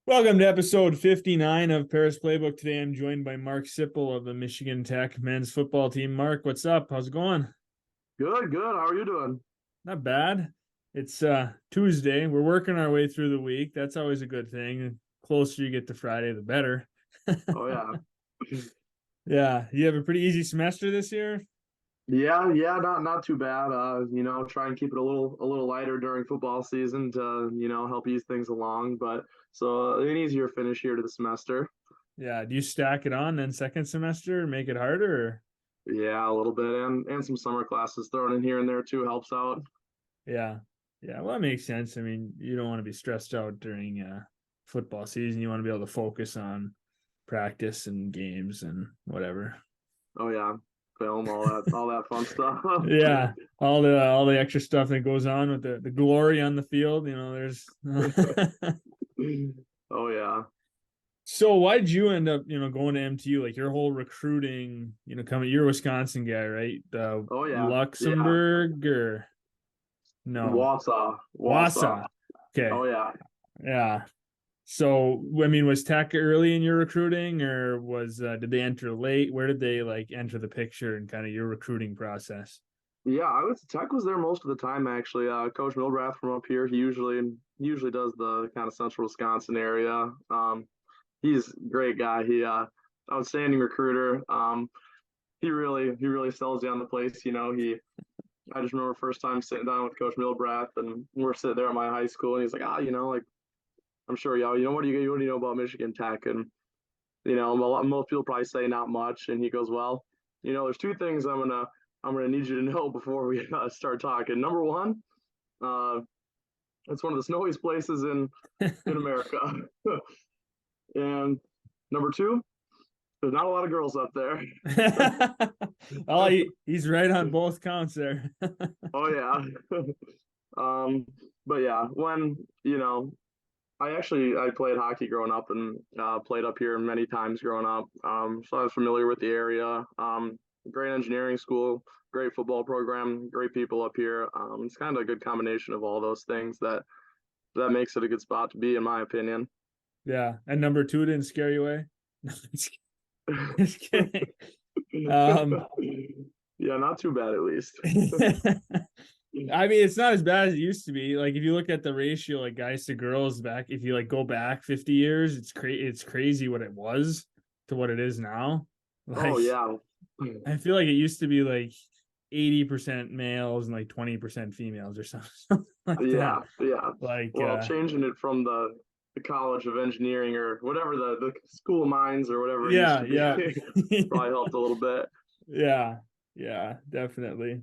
Welcome to episode 59 of Paris Playbook. Today I'm joined by Marc Sippel of the Michigan Tech men's football team. Mark, what's up? How's it going? Good. How are you doing? Not bad. It's Tuesday. We're working our way through the week. That's always a good thing. The closer you get to Friday, the better. Oh yeah. Yeah. You have a pretty easy semester this year? Yeah, not too bad. Try and keep it a little lighter during football season to, help ease things along. But so an easier finish here to the semester. Yeah. Do you stack it on then second semester and make it harder? Or? Yeah, a little bit, and some summer classes thrown in here and there too helps out. Yeah. Yeah. Well, that makes sense. I mean, you don't want to be stressed out during football season. You want to be able to focus on practice and games and whatever. Oh yeah, film, all that fun stuff. Yeah, all the extra stuff that goes on with the glory on the field. There's. Oh yeah. So why'd you end up, going to MTU? Like your whole recruiting, coming. You're a Wisconsin guy, right? Oh yeah. Luxembourg or no? Wausau. Wausau. Okay. Oh yeah. Yeah. So, I mean, was Tech early in your recruiting, or did they enter late? Where did they enter the picture and kind of your recruiting process? Yeah, I was Tech was there most of the time actually. Coach Milbrath from up here, he usually does the kind of central Wisconsin area. He's a great guy. He outstanding recruiter. He really sells you on the place. I just remember first time sitting down with Coach Milbrath, and we're sitting there at my high school, and he's like, like I'm sure y'all, what do you know about Michigan Tech? And most people probably say not much, and he goes, well, there's two things I'm gonna need you to know before we start talking. Number one, uh, it's one of the snowiest places in America, and number two, there's not a lot of girls up there. Oh, he's right on both counts there. Oh yeah. But yeah, when I played hockey growing up and played up here many times growing up. So I was familiar with the area. Great engineering school, great football program, great people up here. It's kind of a good combination of all those things that makes it a good spot to be, in my opinion. Yeah, and number two didn't scare you away. Just kidding. Um, Yeah, not too bad at least. I mean, it's not as bad as it used to be. Like if you look at the ratio, like guys to girls back, if you go back 50 years, it's crazy what it was to what it is now. Like, Oh yeah. I feel like it used to be like 80% males and like 20% females or something like Yeah, that. yeah. Like, Well, changing it from the College of Engineering or whatever the School of Mines or whatever it used yeah, to be yeah, probably helped a little bit. yeah, definitely.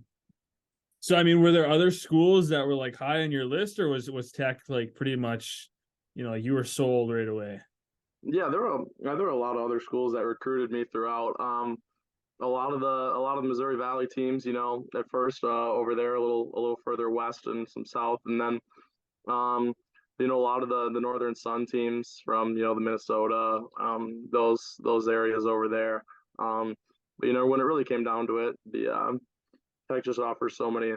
So, I mean, were there other schools that were like high on your list, or was Tech like pretty much, like you were sold right away? Yeah, there were a lot of other schools that recruited me throughout. A lot of the Missouri Valley teams, at first over there a little further west and some south, and then um, a lot of the Northern Sun teams from the Minnesota, those areas over there. But when it really came down to it, the Tech just offers so many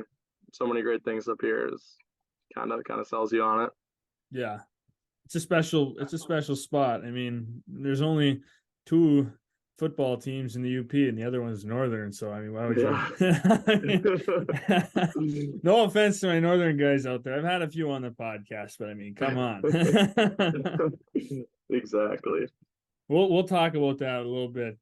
great things up here. Is kind of sells you on it. Yeah, it's a special spot. I mean, there's only two football teams in the UP, and the other one's Northern. So, I mean, why would you? Yeah. No offense to my Northern guys out there. I've had a few on the podcast, but I mean, come on. Exactly. We'll talk about that a little bit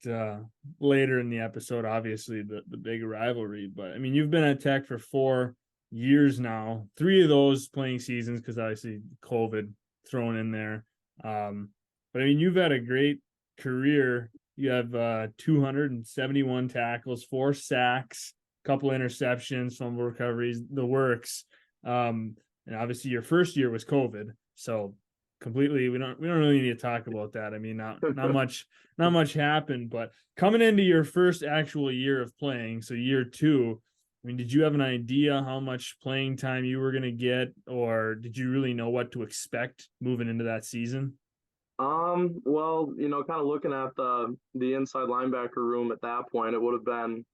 later in the episode. Obviously, the big rivalry, but I mean, you've been at Tech for 4 years now. 3 of those playing seasons because obviously COVID thrown in there. But I mean, you've had a great career. You have 271 tackles, 4 sacks, a couple interceptions, fumble recoveries, the works. And obviously, your first year was COVID, so completely we don't really need to talk about that. I mean, not much happened, but coming into your first actual year of playing, so year 2, I mean, did you have an idea how much playing time you were going to get, or did you really know what to expect moving into that season? Well, kind of looking at the inside linebacker room at that point, it would have been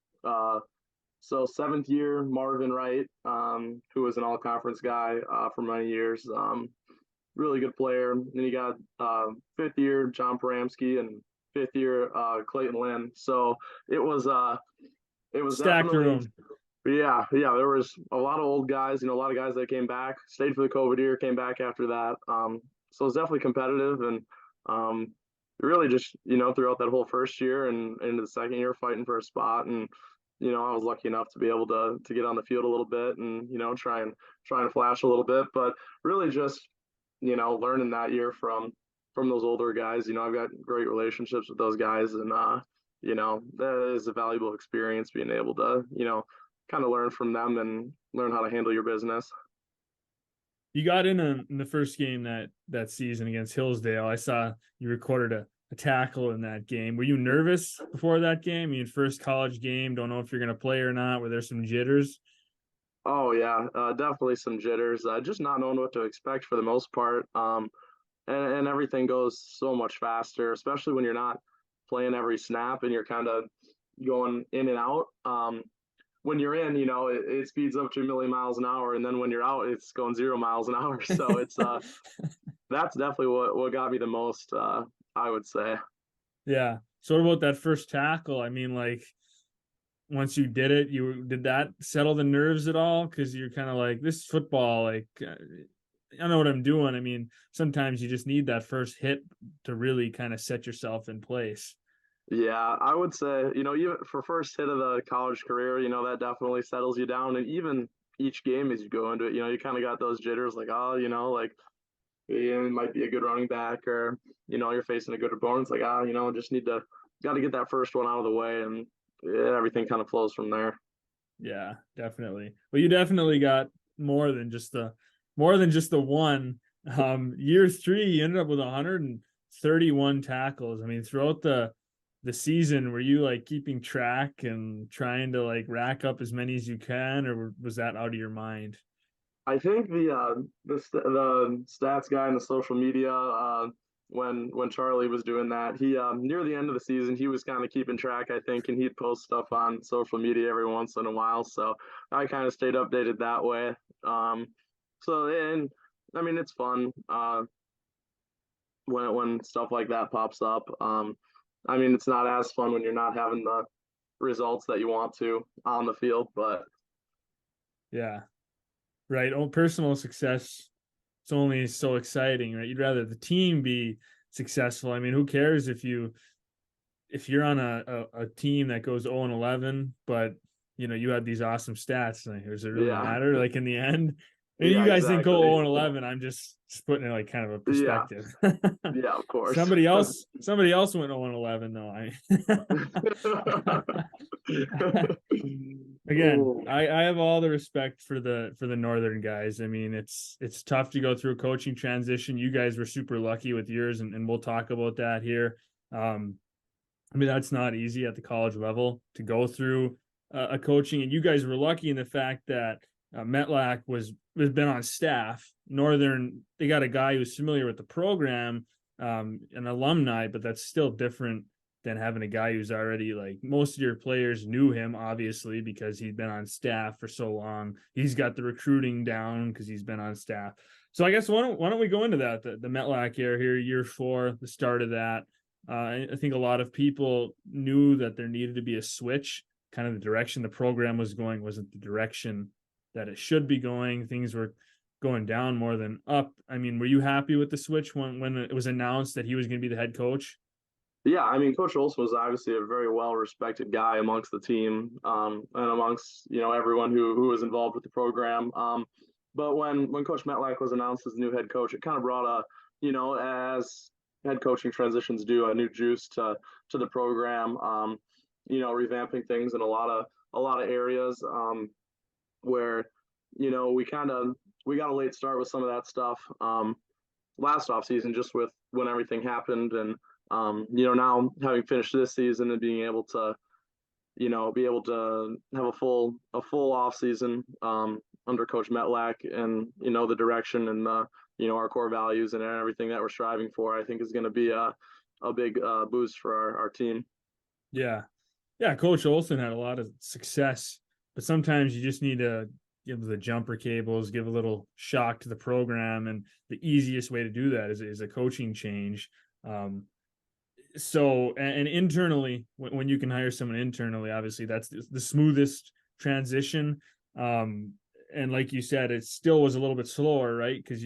so seventh year Marvin Wright, who was an all conference guy for many years. really good player. And you got fifth year John Paramsky and fifth year Clayton Lynn. So it was it was Stacked definitely room. yeah. There was a lot of old guys, a lot of guys that came back, stayed for the COVID year, came back after that. So it's definitely competitive and really just throughout that whole first year and into the second year fighting for a spot and I was lucky enough to be able to get on the field a little bit and try and flash a little bit, but really just learning that year from those older guys. I've got great relationships with those guys, and that is a valuable experience being able to kind of learn from them and learn how to handle your business. You got in the first game that season against Hillsdale. I saw you recorded a tackle in that game. Were you nervous before that game? I mean, first college game, don't know if you're going to play or not. Were there some jitters? Oh yeah, definitely some jitters. Just not knowing what to expect for the most part. And everything goes so much faster, especially when you're not playing every snap and you're kind of going in and out. When you're in, it speeds up to 1,000,000 miles an hour, and then when you're out, it's going 0 miles an hour. So it's that's definitely what got me the most, I would say. Yeah. So what about that first tackle? I mean, like once you did it, did that settle the nerves at all? Because you're kind of like, this is football. Like, I know what I'm doing. I mean, sometimes you just need that first hit to really kind of set yourself in place. Yeah, I would say, even for first hit of the college career, that definitely settles you down. And even each game as you go into it, you kind of got those jitters like, oh, like it might be a good running back or, you're facing a good opponent. It's like, just got to get that first one out of the way and yeah, everything kind of flows from there. Yeah, definitely. Well, you definitely got more than just the one. Year three, you ended up with 131 tackles. I mean, throughout the season, were you like keeping track and trying to like rack up as many as you can, or was that out of your mind? I think the stats guy in the social media when Charlie was doing that, he near the end of the season he was kind of keeping track, I think, and he'd post stuff on social media every once in a while. So I kind of stayed updated that way. Um, so and I mean it's fun when stuff like that pops up. I mean it's not as fun when you're not having the results that you want to on the field, but Yeah, right. Oh, personal success, it's only so exciting, right? You'd rather the team be successful. I mean, who cares if you're on a team that goes 0 and 11, but you had these awesome stats. Like, does it really yeah, matter? Like in the end, and you yeah, guys didn't go exactly. 0 and 11. I'm just putting it like kind of a Yeah, perspective. yeah, of course. somebody else went 0 and 11 though. Again, Oh, I have all the respect for the northern guys. I mean, it's tough to go through a coaching transition. You guys were super lucky with yours, and we'll talk about that here. I mean, that's not easy at the college level to go through a coaching, and you guys were lucky in the fact that Metlack was been on staff. Northern, they got a guy who's familiar with the program, an alumni, but that's still different than having a guy who's already like most of your players knew him obviously because he'd been on staff for so long. He's got the recruiting down because he's been on staff. So I guess why don't we go into that the Metlack era here, year four, the start of that. I think a lot of people knew that there needed to be a switch. Kind of the direction the program was going wasn't the direction that it should be going. Things were going down more than up. I mean, were you happy with the switch when it was announced that he was going to be the head coach? yeah, I mean, Coach Olson was obviously a very well-respected guy amongst the team and amongst everyone who was involved with the program. But when Coach Metlack was announced as the new head coach, it kind of brought as head coaching transitions do, a new juice to the program. Revamping things in a lot of areas where we got a late start with some of that stuff last off season, just with when everything happened, and now having finished this season and being able to be able to have a full off season under Coach Metlack, and the direction and the our core values and everything that we're striving for, I think is going to be a big boost for our team. Yeah. Yeah. Coach Olson had a lot of success, but sometimes you just need to give the jumper cables, give a little shock to the program. And the easiest way to do that is a coaching change. So and internally, when you can hire someone internally, obviously that's the smoothest transition. And like you said, it still was a little bit slower, right? Because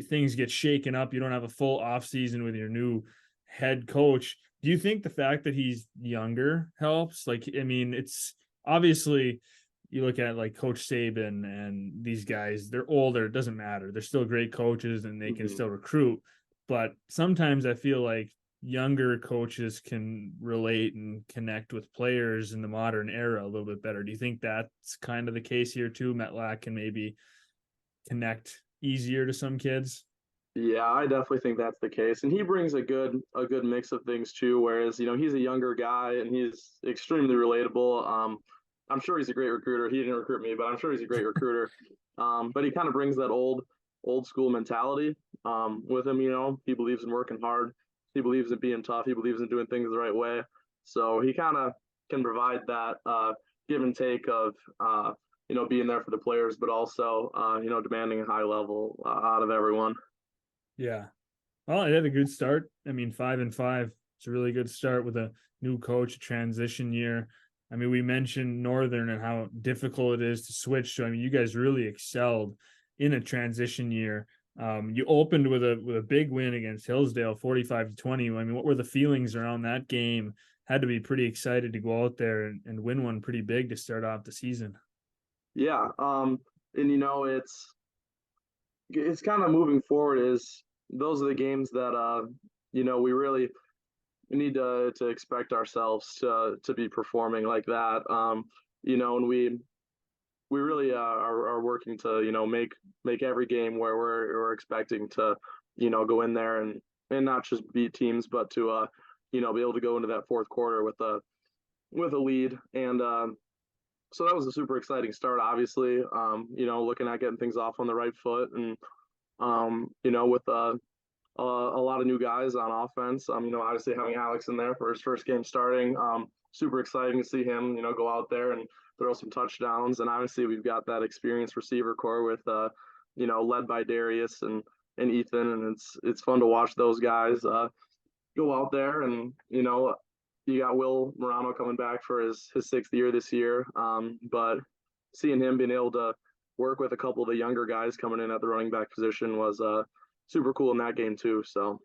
things get shaken up. You don't have a full off season with your new head coach. Do you think the fact that he's younger helps? Like, I mean, it's obviously you look at like Coach Saban and these guys, they're older. It doesn't matter. They're still great coaches and they can still recruit. But sometimes I feel like younger coaches can relate and connect with players in the modern era a little bit better. Do you think that's kind of the case here too? Metlack can maybe connect easier to some kids? Yeah, I definitely think that's the case, and he brings a good mix of things too. Whereas he's a younger guy and he's extremely relatable. I'm sure he's a great recruiter. He didn't recruit me, but I'm sure he's a great recruiter. But he kind of brings that old school mentality with him. He believes in working hard. He believes in being tough. He believes in doing things the right way. So he kind of can provide that give and take of being there for the players, but also demanding a high level out of everyone. Yeah. Well, it had a good start. I mean, 5-5. It's a really good start with a new coach, transition year. I mean, we mentioned Northern and how difficult it is to switch. So I mean, you guys really excelled in a transition year. You opened with a big win against Hillsdale, 45-20. I mean, what were the feelings around that game? Had to be pretty excited to go out there and win one pretty big to start off the season. Yeah, and it's kind of moving forward. Is those are the games that we really need to expect ourselves to be performing like that. And we really are working to make every game where we're expecting to go in there and not just beat teams, but to be able to go into that fourth quarter with a lead. And so that was a super exciting start, obviously. Looking at getting things off on the right foot, and with a lot of new guys on offense. Obviously having Alex in there for his first game starting. Super exciting to see him, go out there and throw some touchdowns. And obviously we've got that experienced receiver core with, led by Darius and Ethan, and it's fun to watch those guys go out there. And you got Will Morano coming back for his sixth year this year, but seeing him being able to work with a couple of the younger guys coming in at the running back position was super cool in that game too. So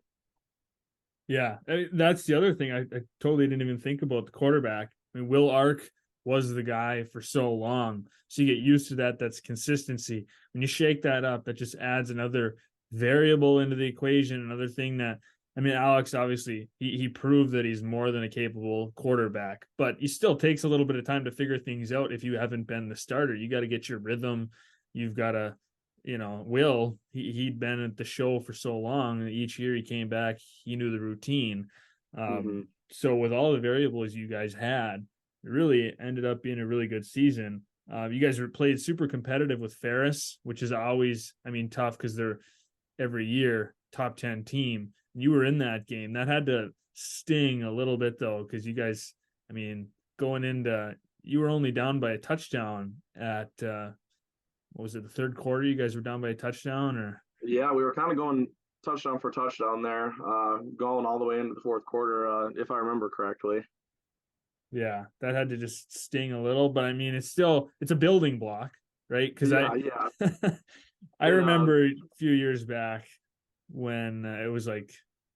Yeah, that's the other thing. I totally didn't even think about the quarterback. I mean, Will Ark was the guy for so long. So you get used to that. That's consistency. When you shake that up, that just adds another variable into the equation, another thing that, I mean, Alex, obviously, he proved that he's more than a capable quarterback, but he still takes a little bit of time to figure things out if you haven't been the starter. You got to get your rhythm. You've got to Will, he'd been at the show for so long, and each year he came back, he knew the routine. mm-hmm. So with all the variables you guys had, it really ended up being a really good season. You guys played super competitive with Ferris, which is always, I mean, tough because they're every year top 10 team. You were in that game. That had to sting a little bit though, because you guys, I mean, going into, you were only down by a touchdown at what was it, the third quarter? You guys were down by a touchdown, or? Yeah, we were kind of going touchdown for touchdown there, going all the way into the fourth quarter, if I remember correctly. Yeah, that had to just sting a little, but I mean, it's a building block, right? Because Yeah. I And remember a few years back when it was like,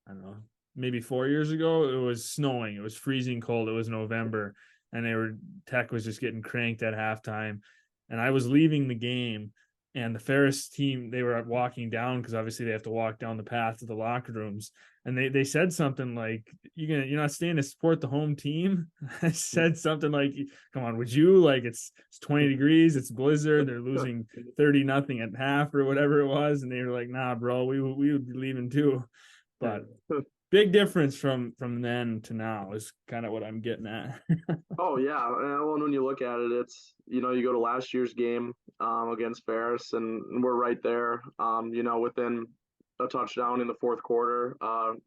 I don't know, maybe 4 years ago, it was snowing, it was freezing cold, it was November, and Tech was just getting cranked at halftime, and I was leaving the game, and the Ferris team, they were walking down because obviously they have to walk down the path to the locker rooms, and they said something like, you're not staying to support the home team. I said something like, come on, would you, like, it's 20 degrees, it's blizzard, they're losing 30-0 at half or whatever it was, and they were like, nah bro, we would be leaving too. But big difference from then to now is kind of what I'm getting at. Oh yeah, well, and when you look at it, it's you go to last year's game against Ferris, and we're right there. Within a touchdown in the fourth quarter.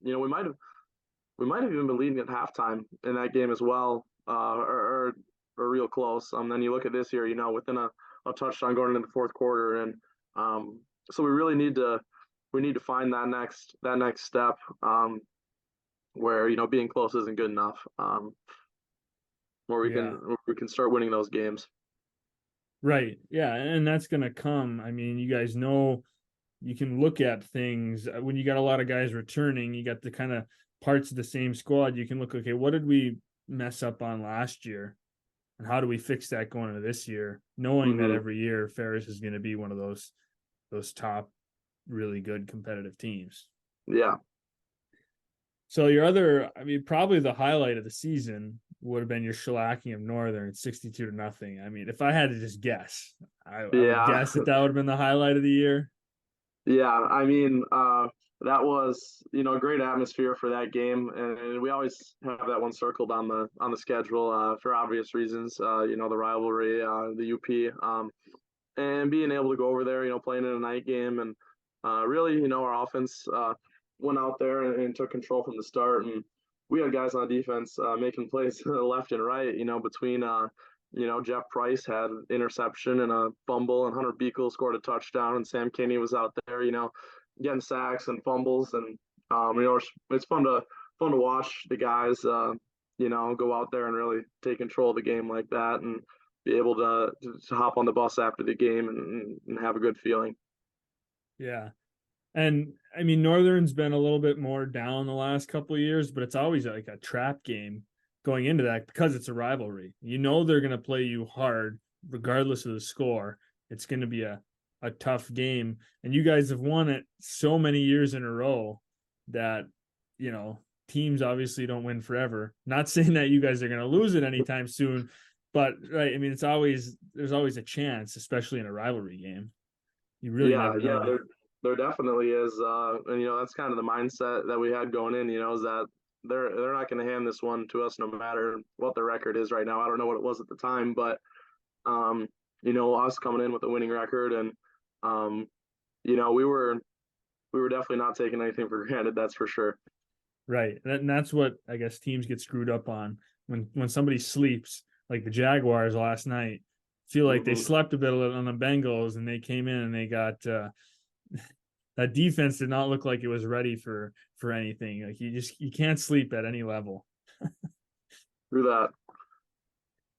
We might have even been leading at halftime in that game as well, or real close. Then you look at this year, within a a touchdown going into the fourth quarter, and so we really need to find that next step, where being close isn't good enough, Yeah. where we can start winning those games. Right. Yeah. And that's going to come. I mean, you guys know you can look at things when you got a lot of guys returning, you got the kind of parts of the same squad. You can look, okay, what did we mess up on last year? And how do we fix that going into this year? Knowing that Mm-hmm. every year Ferris is going to be one of those top really good competitive teams. Yeah. So your other, I mean, probably the highlight of the season would have been your shellacking of Northern 62-0. I mean, if I had to just guess, I would Yeah. guess that would have been the highlight of the year. Yeah. I mean, that was, a great atmosphere for that game, and we always have that one circled on the schedule, for obvious reasons. The rivalry, the UP, and being able to go over there, playing in a night game, and really, our offense went out there and took control from the start, and we had guys on defense making plays left and right. Between Jeff Price had interception and a fumble, and Hunter Beagle scored a touchdown, and Sam Kinney was out there, getting sacks and fumbles, and it's fun to watch the guys, go out there and really take control of the game like that, and be able to hop on the bus after the game and have a good feeling. Yeah. And I mean, Northern's been a little bit more down the last couple of years, but it's always like a trap game going into that because it's a rivalry. They're going to play you hard regardless of the score. It's going to be a tough game. And you guys have won it so many years in a row that, teams obviously don't win forever. Not saying that you guys are going to lose it anytime soon, but right. I mean, there's always a chance, especially in a rivalry game. You really Yeah, never yeah, know. there definitely is, and that's kind of the mindset that we had going in. Is that they're not going to hand this one to us no matter what the record is right now. I don't know what it was at the time, but us coming in with a winning record, and we were definitely not taking anything for granted. That's for sure. Right. And that's what I guess teams get screwed up on when somebody sleeps, like the Jaguars last night. Feel like they Hmm. slept a bit on the Bengals and they came in and they got that defense did not look like it was ready for anything. Like you can't sleep at any level. Through that.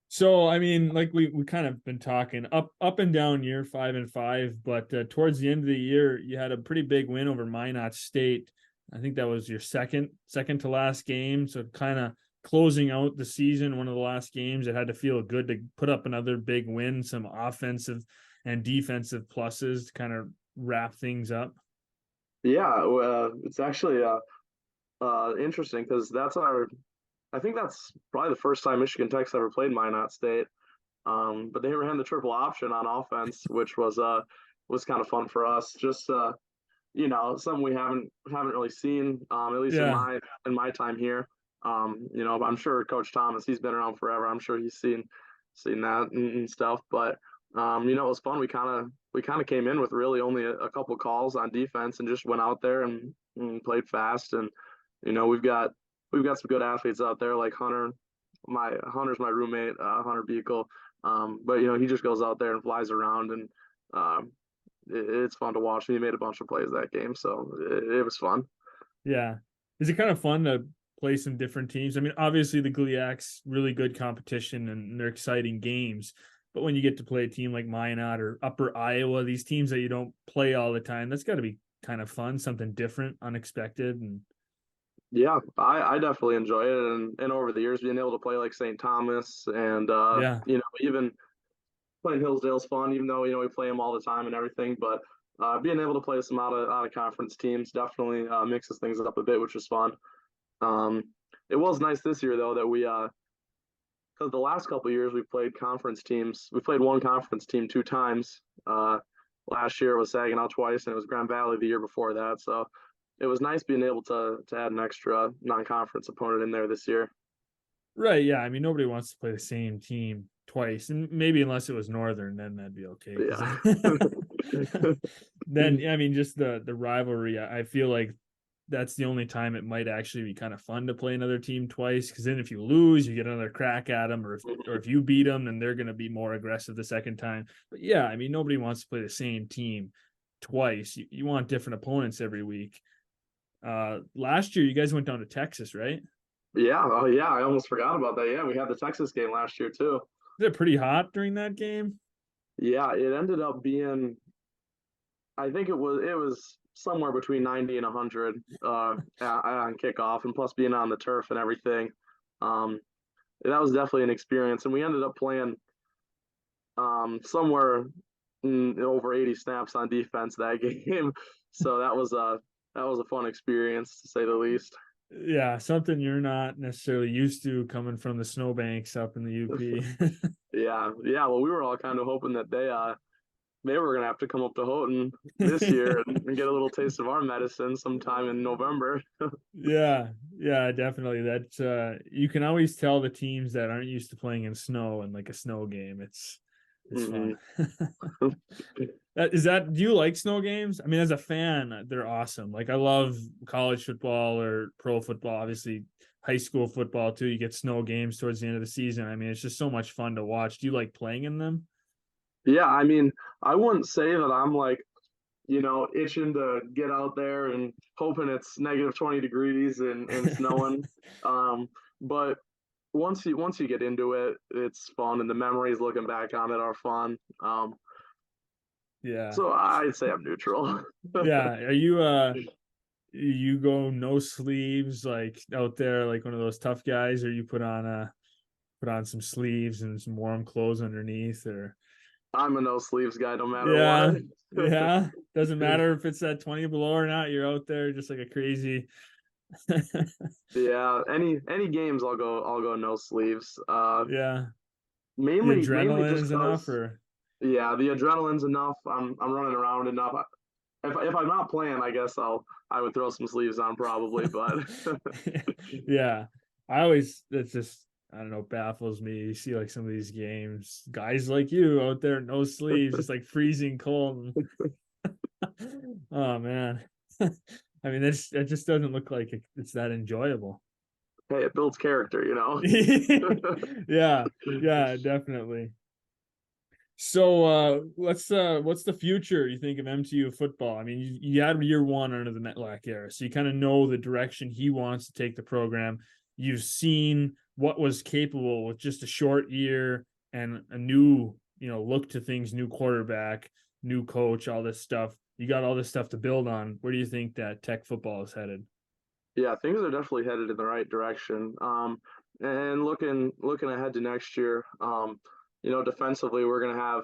So I mean, like we kind of been talking up and down year 5-5, but towards the end of the year, you had a pretty big win over Minot State. I think that was your second to last game. So kind of closing out the season, one of the last games. It had to feel good to put up another big win, some offensive and defensive pluses to kind of wrap things up. Yeah, it's actually interesting because I think that's probably the first time Michigan Tech's ever played Minot State. But they ran the triple option on offense, which was kind of fun for us. Just something we haven't really seen, at least Yeah. in my time here. I'm sure Coach Thomas, he's been around forever. I'm sure he's seen that and stuff. But it was fun. We kind of came in with really only a couple calls on defense and just went out there and played fast. And we've got some good athletes out there like Hunter. Hunter's my roommate, Hunter Beagle. But he just goes out there and flies around, and it's fun to watch. He made a bunch of plays that game, so it was fun. Yeah. Is it kind of fun to play some different teams? I mean, obviously the GLIAC's really good competition and they're exciting games. But when you get to play a team like Minot or Upper Iowa, these teams that you don't play all the time, that's got to be kind of fun, something different, unexpected. And Yeah, I definitely enjoy it, and over the years being able to play like St. Thomas and yeah, even playing Hillsdale's fun, even though we play them all the time and everything. But being able to play some out of conference teams definitely mixes things up a bit, which is fun. Um, it was nice this year though that we because the last couple of years we played conference teams. We played one conference team two times. Last year it was Saginaw twice, and it was Grand Valley the year before that. So it was nice being able to add an extra non-conference opponent in there this year. right. Yeah. I mean, nobody wants to play the same team twice. And maybe unless it was Northern, then that'd be okay. Yeah. Then, I mean, just the rivalry, I feel like that's the only time it might actually be kind of fun to play another team twice. Because then if you lose, you get another crack at them, or if you beat them, then they're going to be more aggressive the second time. But yeah, I mean, nobody wants to play the same team twice. You want different opponents every week. Last year you guys went down to Texas, right? Yeah, oh yeah, I almost forgot about that. Yeah, we had the Texas game last year too. Was it pretty hot during that game? Yeah, it ended up being, I think it was somewhere between 90 and 100 on kickoff, and plus being on the turf and everything. Um, that was definitely an experience, and we ended up playing somewhere over 80 snaps on defense that game. So that was a fun experience to say the least. Yeah, something you're not necessarily used to coming from the snowbanks up in the UP. Yeah, yeah. Well, we were all kind of hoping that they were gonna have to come up to Houghton this year and get a little taste of our medicine sometime in November. Yeah, yeah, definitely. That you can always tell the teams that aren't used to playing in snow and like a snow game. It's Hmm. fun. Do you like snow games? I mean, as a fan, they're awesome. Like I love college football or pro football, obviously high school football too. You get snow games towards the end of the season. I mean, it's just so much fun to watch. Do you like playing in them? Yeah, I mean, I wouldn't say that I'm like, itching to get out there and hoping it's negative 20 degrees and snowing. But once you get into it, it's fun, and the memories looking back on it are fun. Yeah. So I'd say I'm neutral. Yeah. You go no sleeves like out there like one of those tough guys, or you put on some sleeves and some warm clothes underneath, or I'm a no sleeves guy no matter yeah, what. yeah, doesn't matter if it's at 20 below or not, you're out there just like a crazy. Yeah, any games I'll go no sleeves. Yeah, the Mainly adrenaline just is enough, because, or yeah, the adrenaline's enough. I'm running around enough. If I'm not playing, I guess I would throw some sleeves on probably, but yeah, I always, that's just, I don't know, baffles me. You see like some of these games, guys like you out there, no sleeves, just like freezing cold. Oh man. I mean, that just doesn't look like it's that enjoyable. hey, it builds character. Yeah, yeah, definitely. So what's the future you think of MTU football? I mean, you had year one under the Metlack era, so you kind of know the direction he wants to take the program. You've seen what was capable with just a short year and a new, look to things, new quarterback, new coach, all this stuff. You got all this stuff to build on. Where do you think that Tech football is headed? Yeah, things are definitely headed in the right direction. And looking ahead to next year, defensively we're gonna have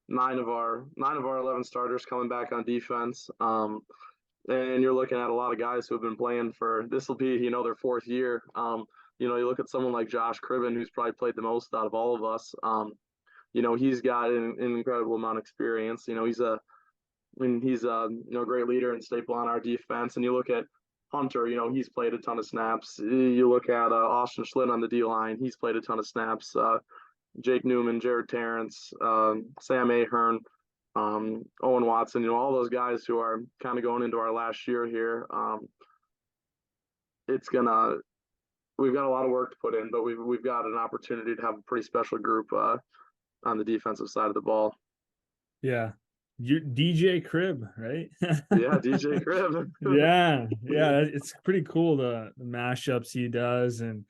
nine of our 11 starters coming back on defense. And you're looking at a lot of guys who have been playing for this will be their fourth year. You look at someone like Josh Cribben, who's probably played the most out of all of us. He's got an incredible amount of experience. He's a great leader and staple on our defense. And you look at Hunter, he's played a ton of snaps. You look at Austin Schlitt on the D line, he's played a ton of snaps. Jake Newman, Jared Terrence, Sam Ahern, Owen Watson, all those guys who are kind of going into our last year here. It's gonna we've got a lot of work to put in, but we've got an opportunity to have a pretty special group on the defensive side of the ball. Yeah. You DJ Crib, right? Yeah, DJ Crib. Yeah, yeah, it's pretty cool the mashups he does and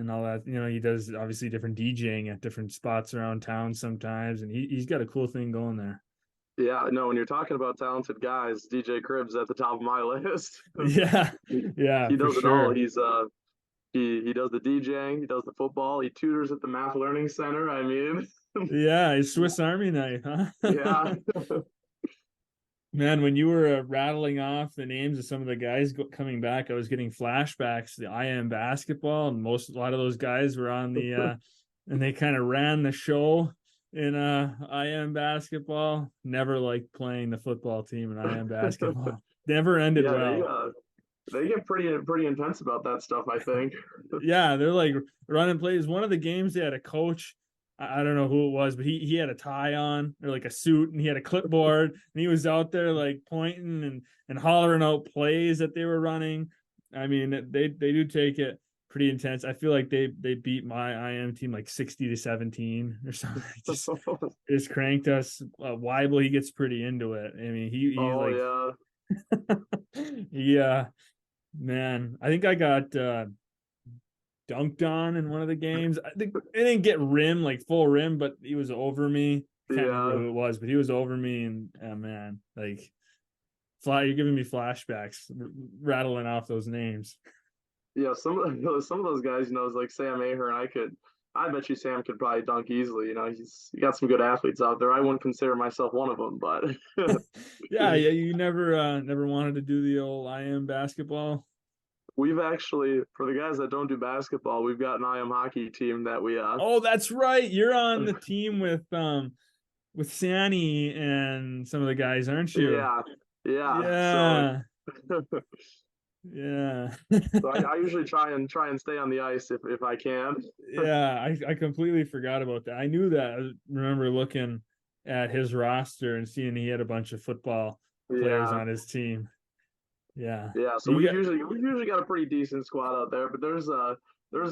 all that. He does obviously different DJing at different spots around town sometimes, and he's got a cool thing going there. Yeah, no, when you're talking about talented guys, DJ Crib's at the top of my list. Yeah, he, yeah, he for does it all. sure. He does the DJing, he does the football, he tutors at the Math Learning Center. I mean, Yeah, it's Swiss Army knife, huh? yeah. Man, when you were rattling off the names of some of the guys coming back, I was getting flashbacks to the IM basketball, and a lot of those guys were on the and they kind of ran the show in IM basketball. Never liked playing the football team in IM basketball. Never ended Yeah, they well. they get pretty intense about that stuff, I think. Yeah, they're like running plays. One of the games they had a coach I don't know who it was, but he had a tie on or like a suit, and he had a clipboard, and he was out there like pointing and hollering out plays that they were running. I mean, they do take it pretty intense. I feel like they beat my IM team like 60-17 or something. Just cranked us. Weibel, he gets pretty into it. I mean, he Oh like yeah, yeah, man. I think I got dunked on in one of the games. I think it didn't get rim, like full rim, but he was over me. I can't remember yeah, who it was, but he was over me, and man, like you're giving me flashbacks, rattling off those names. yeah. Some of those guys, you know, is like Sam Ahern. I bet you Sam could probably dunk easily. You know, he got some good athletes out there. I wouldn't consider myself one of them, but Yeah, yeah. You never wanted to do the old IM basketball. we've actually, for the guys that don't do basketball, we've got an IM hockey team that we Oh, that's right. You're on the team with Sani and some of the guys, aren't you? yeah, yeah. So Yeah. Yeah. I usually try and stay on the ice if I can. Yeah, I completely forgot about that. I knew that. I remember looking at his roster and seeing he had a bunch of football players Yeah, on his team. Yeah. yeah. So You got we've usually got a pretty decent squad out there, but there's a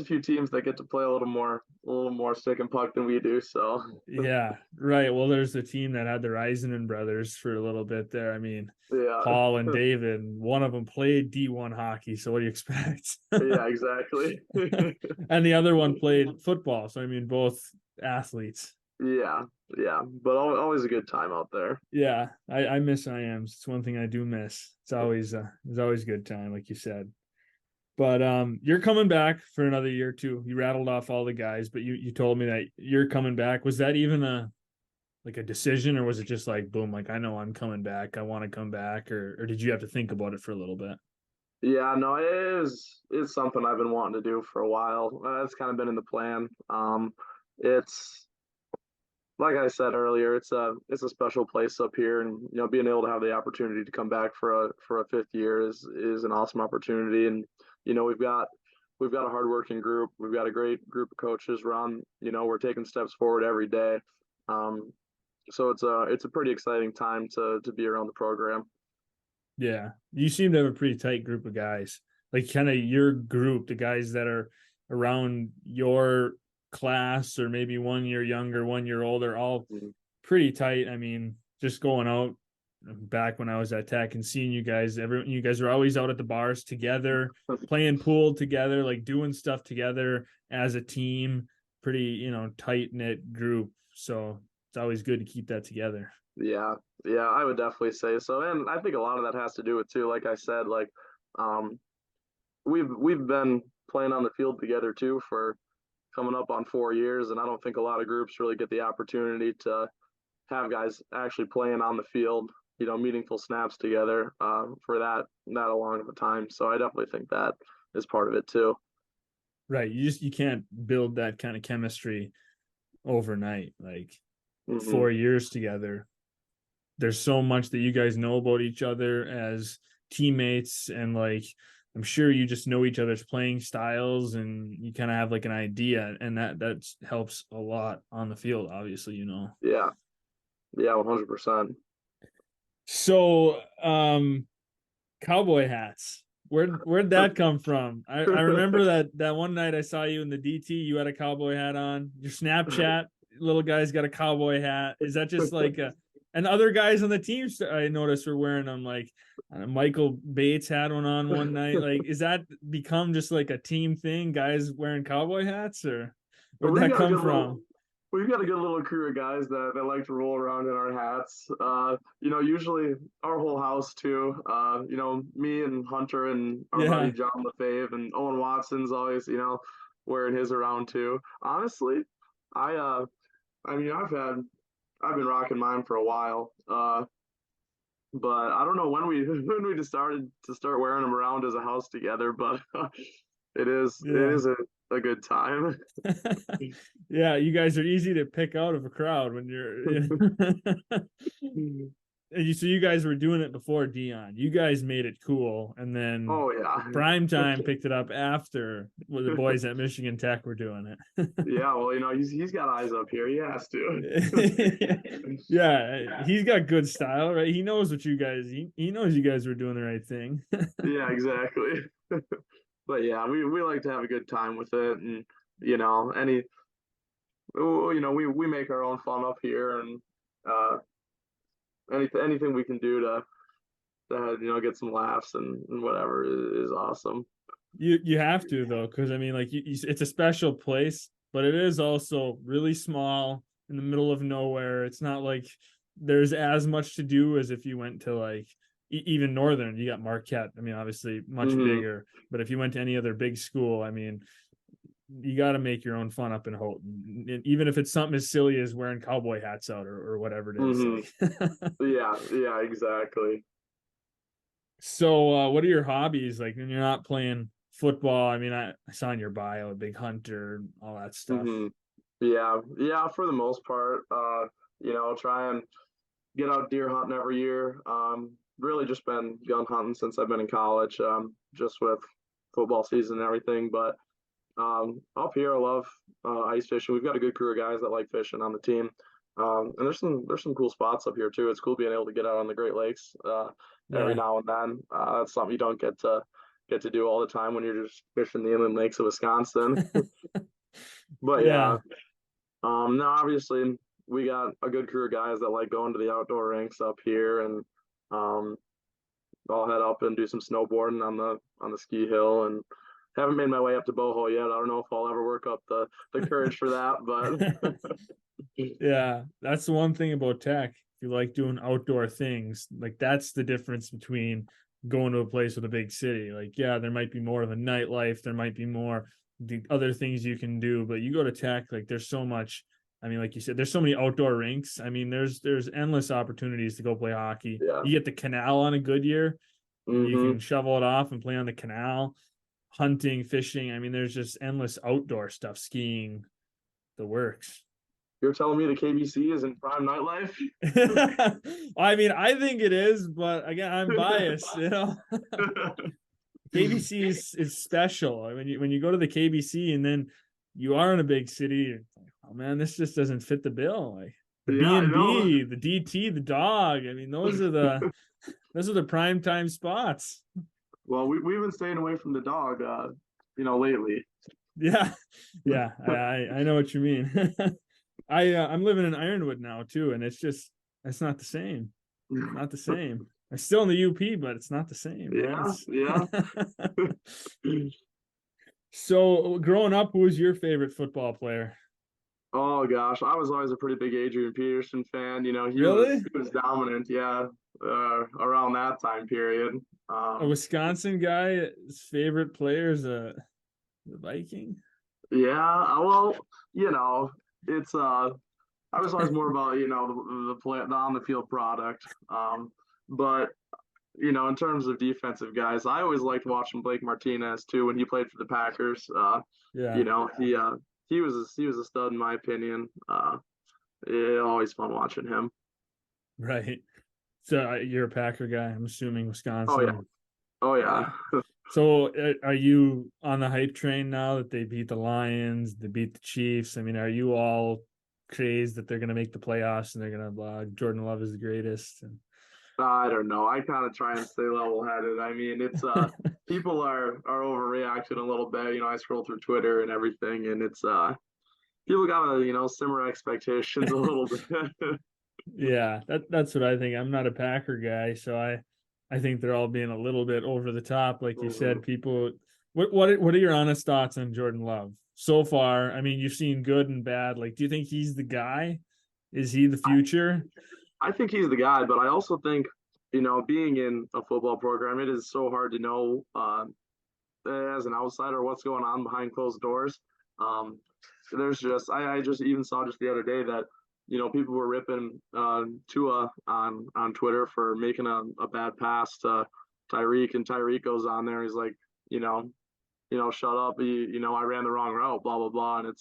few teams that get to play a little more stick and puck than we do. So yeah, right. Well, there's the team that had the Risenen brothers for a little bit there. I mean, yeah, Paul and David, one of them played D1 hockey, so what do you expect? yeah, exactly. And the other one played football, so I mean both athletes. Yeah, yeah. But always a good time out there. Yeah, I miss IMs. It's one thing I do miss. It's always a good time, like you said. But you're coming back for another year too. You rattled off all the guys, but you told me that you're coming back. Was that even a decision, or was it just like boom, like I know I'm coming back, I want to come back, or did you have to think about it for a little bit? Yeah, no, it's something I've been wanting to do for a while. It's kind of been in the plan. It's like I said earlier, it's a special place up here, and you know, being able to have the opportunity to come back for a fifth year is an awesome opportunity. And you know, we've got a hardworking group. We've got a great group of coaches. Around, you know, we're taking steps forward every day. Um, so it's a pretty exciting time to be around the program. Yeah, you seem to have a pretty tight group of guys, like kind of your group, the guys that are around your class or maybe 1 year younger, 1 year older, all Mhm. pretty tight. I mean, just going out back when I was at Tech and seeing you guys, you guys are always out at the bars together, playing pool together, like doing stuff together as a team, pretty, tight knit group. So it's always good to keep that together. Yeah, yeah, I would definitely say so. And I think a lot of that has to do with too, like I said, like um we've been playing on the field together too for coming up on 4 years, and I don't think a lot of groups really get the opportunity to have guys actually playing on the field, you know, meaningful snaps together for that long of a time. So I definitely think that is part of it too. Right. You can't build that kind of chemistry overnight. Like Hmm. 4 years together, there's so much that you guys know about each other as teammates, and like I'm sure you just know each other's playing styles, and you kind of have like an idea, and that helps a lot on the field, obviously. Yeah, yeah, 100%. So cowboy hats, where'd that come from? I remember that one night I saw you in the DT, you had a cowboy hat on. Your Snapchat little guy's got a cowboy hat. Is that just like a, and other guys on the team I noticed were wearing them, like Michael Bates had one on one night. Like, is that become just like a team thing, guys wearing cowboy hats, or where'd We've that got a come good little from? we've got a good little crew of guys that like to roll around in our hats. You know, usually our whole house too. You know, me and Hunter and our buddy Yeah. John LaFave and Owen Watson's always, you know, wearing his around too. Honestly, I I mean I've been rocking mine for a while. But I don't know when we when we just started to start wearing them around as a house together, but it Yeah. is a good time. Yeah, you guys are easy to pick out of a crowd when you're so you guys were doing it before Dion. You guys made it cool, and then Oh yeah. prime time picked it up after the boys at Michigan Tech were doing it. Yeah, well, he's got eyes up here. He has to. Yeah, he's got good style, right? He knows what you guys. He knows you guys were doing the right thing. Yeah, exactly. But yeah, we like to have a good time with it, and you know, any we make our own fun up here, and uh, anything we can do to get some laughs and whatever is awesome. You have to though, because I mean, like it's a special place, but it is also really small in the middle of nowhere. It's not like there's as much to do as if you went to like even Northern. You got Marquette. I mean, obviously much Hmm. bigger, but if you went to any other big school, I mean, you got to make your own fun up in Houghton, and even if it's something as silly as wearing cowboy hats out or whatever it is. Hmm. Like, Yeah, yeah, exactly. so, what are your hobbies like when you're not playing football? I mean, I saw in your bio a big hunter, all that stuff. Hmm. Yeah, yeah, for the most part, try and get out deer hunting every year. Really just been gun hunting since I've been in college, just with football season and everything. But up here, I love ice fishing. We've got a good crew of guys that like fishing on the team. And there's some cool spots up here too. It's cool being able to get out on the Great Lakes every Yeah, now and then. That's something you don't get to do all the time when you're just fishing the inland lakes of Wisconsin. But yeah, yeah, no, obviously we got a good crew of guys that like going to the outdoor rinks up here, and um, I'll head up and do some snowboarding on the ski hill, and haven't made my way up to Boho yet. I don't know if I'll ever work up the courage for that, but yeah. That's the one thing about tech. If you like doing outdoor things, like that's the difference between going to a place with a big city. Like, yeah, there might be more of a nightlife, there might be more the other things you can do, but you go to tech, like there's so much. I mean, like you said, there's so many outdoor rinks. I mean, there's endless opportunities to go play hockey. yeah. You get the canal on a good year, and you Hmm. can shovel it off and play on the canal. Hunting, fishing. I mean, there's just endless outdoor stuff, skiing, the works. You're telling me the KBC isn't prime nightlife? I mean, I think it is, but again, I'm biased. KBC is special. I mean, when you go to the KBC and then you are in a big city, you're like, oh man, this just doesn't fit the bill. Like the Yeah, B I and know. B, the DT, the dog. I mean, those are the prime time spots. Well, we've been staying away from the dog, lately. Yeah, yeah, I know what you mean. I'm living in Ironwood now too, and it's not the same. Not the same. I'm still in the UP, but it's not the same, man. Yeah, yeah. So growing up, who was your favorite football player? Oh gosh, I was always a pretty big Adrian Peterson fan. He was Really? he was dominant, yeah, around that time period. A Wisconsin guy, his favorite player is the Viking? Yeah, well, you know, it's I was always more about the play, the on the field product. But in terms of defensive guys, I always liked watching Blake Martinez too when he played for the Packers. Yeah, He was a stud in my opinion. Always fun watching him. right. So you're a Packer guy, I'm assuming Oh yeah, Wisconsin. oh Yeah. yeah. So are you on the hype train now that they beat the Lions, they beat the Chiefs? I mean, are you all crazed that they're going to make the playoffs and they're going to Jordan Love is the greatest? And I don't know. I kind of try and stay level headed. I mean, it's people are overreacting a little bit. I scroll through Twitter and everything, and it's people gotta simmer expectations a little bit. yeah, that's what I think. I'm not a Packer guy, so I think they're all being a little bit over the top, like you said. Mhm. People, what are your honest thoughts on Jordan Love so far? I mean, you've seen good and bad. Like, do you think he's the guy? Is he the future? I think he's the guy, but I also think being in a football program, it is so hard to know as an outsider what's going on behind closed doors. Um, there's just I just even saw just the other day that people were ripping Tua on Twitter for making a bad pass to Tyreek, and Tyreek goes on there. He's like, shut up. I ran the wrong route, blah blah blah. And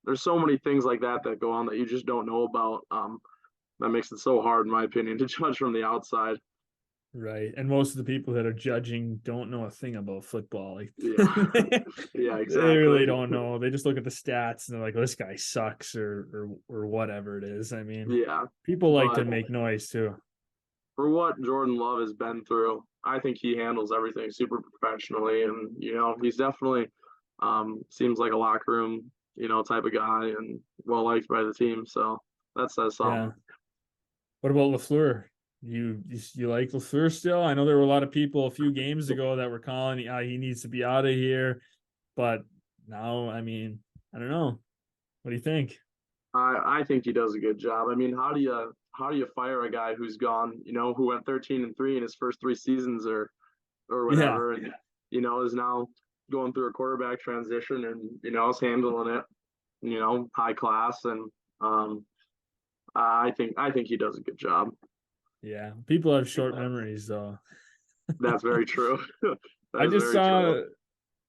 there's so many things like that that go on that you just don't know about. that makes it so hard, in my opinion, to judge from the outside. Right. And most of the people that are judging don't know a thing about football. Like Yeah, yeah, they really exactly. don't know. They just look at the stats and they're like, this guy sucks or whatever it is. I mean, Yeah, people like to but make noise too. for what Jordan Love has been through, I think he handles everything super professionally, and he's definitely seems like a locker room type of guy and well liked by the team. So that says Yeah. something. What about LaFleur? You like LaFleur still? I know there were a lot of people a few games ago that were calling, he needs to be out of here. But now, I mean, I don't know. What do you think? I think he does a good job. I mean, how do you fire a guy who's gone, who went 13-3 in his first 3 seasons or Yeah. whatever, and is now going through a quarterback transition and is handling it, high class, and um, I think he does a good job. Yeah. People have short memories though. That's very true. That I is just very true.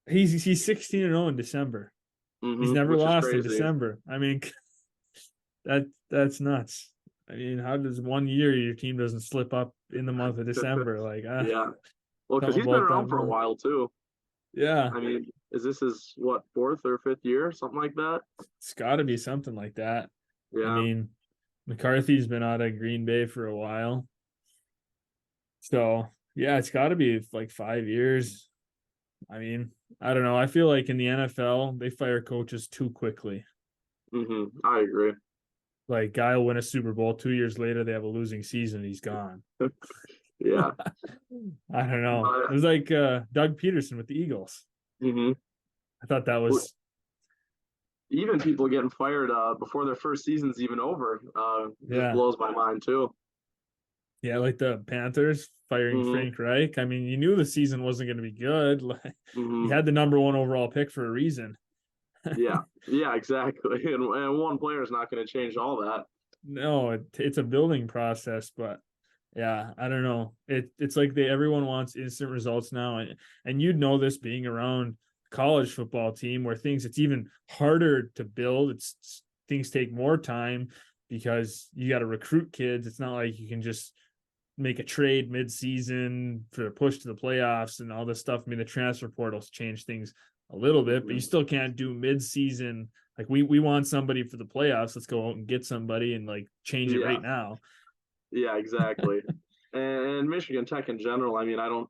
saw he's 16-0 in December. He's never Which is lost in crazy. December. I mean, that's nuts. I mean, how does one year your team doesn't slip up in the month of December? Like, Yeah. Well, because something he's been about that around for a month. while too. Yeah, I mean, is this his what, fourth or fifth year, something like that? it's got to be something like that. I Yeah. mean, McCarthy's been out of Green Bay for a while, so yeah, it's got to be like 5 years. I mean, I don't know. I feel like in the NFL they fire coaches too quickly. I agree. Like, guy will win a Super Bowl 2 years later, they have a losing season, he's gone. Yeah. I don't know. It But was like Doug Peterson with the Eagles. hmm I thought that was even people getting fired before their first season's even over just yeah. blows my mind too. Yeah, like the Panthers firing hmm Frank Reich. I mean, you knew the season wasn't going to be good. Like, you hmm had the number one overall pick for a reason. Yeah. Yeah. Exactly. And one player is not going to change all that. No, it's a building process, but yeah, I don't know. It's like everyone wants instant results now, and you'd know this being around college football team where things it's even harder to build. It's things take more time because you got to recruit kids. It's not like you can just make a trade mid-season for a push to the playoffs and all this stuff. I mean, the transfer portal's changed things a little bit, but you hmm still can't do mid-season. Like we want somebody for the playoffs. Let's go out and get somebody and like change it Yeah. right now. Yeah. Exactly. And Michigan Tech in general. I mean, I don't.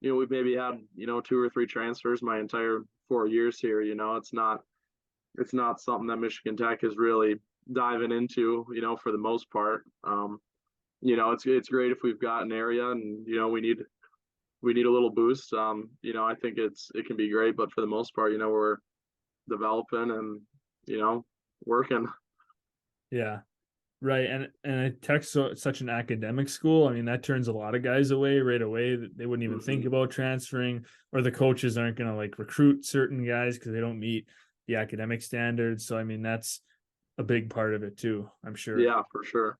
We've maybe had 2 or 3 transfers my entire 4 years here. It's not something that Michigan Tech is really diving into. For the most part. It's great if we've got an area and we need a little boost. I think it can be great, but for the most part, we're developing and you know working. Yeah. Right. And Tech's such an academic school. I mean, that turns a lot of guys away right away. They wouldn't even think hmm about transferring, or the coaches aren't going to like recruit certain guys because they don't meet the academic standards. So, I mean, that's a big part of it too, I'm sure. Yeah, for sure.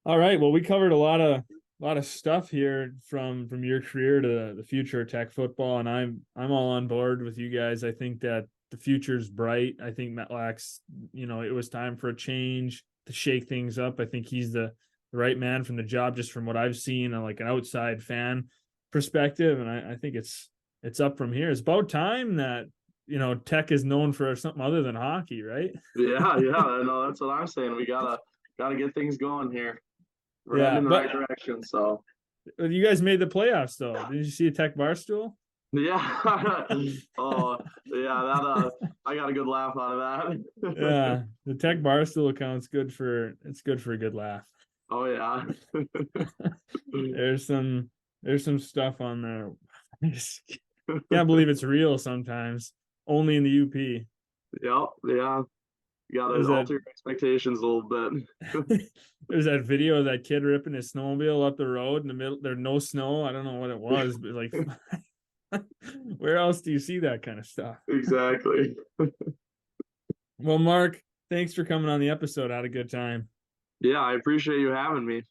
All right. Well, we covered a lot of stuff here from your career to the future of Tech football, and I'm all on board with you guys. I think that the future's bright. I think Metlack's, it was time for a change to shake things up. I think he's the right man from the job, just from what I've seen on like an outside fan perspective. And I think it's up from here. It's about time that Tech is known for something other than hockey, right? Yeah, yeah. No, that's what I'm saying. We gotta get things going here. We're heading Yeah, in the but right direction. So you guys made the playoffs though. Did you see a Tech Barstool? yeah. Oh yeah, that I got a good laugh out of that. Yeah, the Tech Barstool account's good for a good laugh. Oh yeah. There's some stuff on there. I just can't believe it's real sometimes. Only in the UP. Yep, yeah. You gotta There's that alter your expectations a little bit. there's that video of that kid ripping his snowmobile up the road in the middle. There's no snow. I don't know what it was, but like where else do you see that kind of stuff? Exactly. Well, Mark, thanks for coming on the episode. I had a good time. Yeah, I appreciate you having me.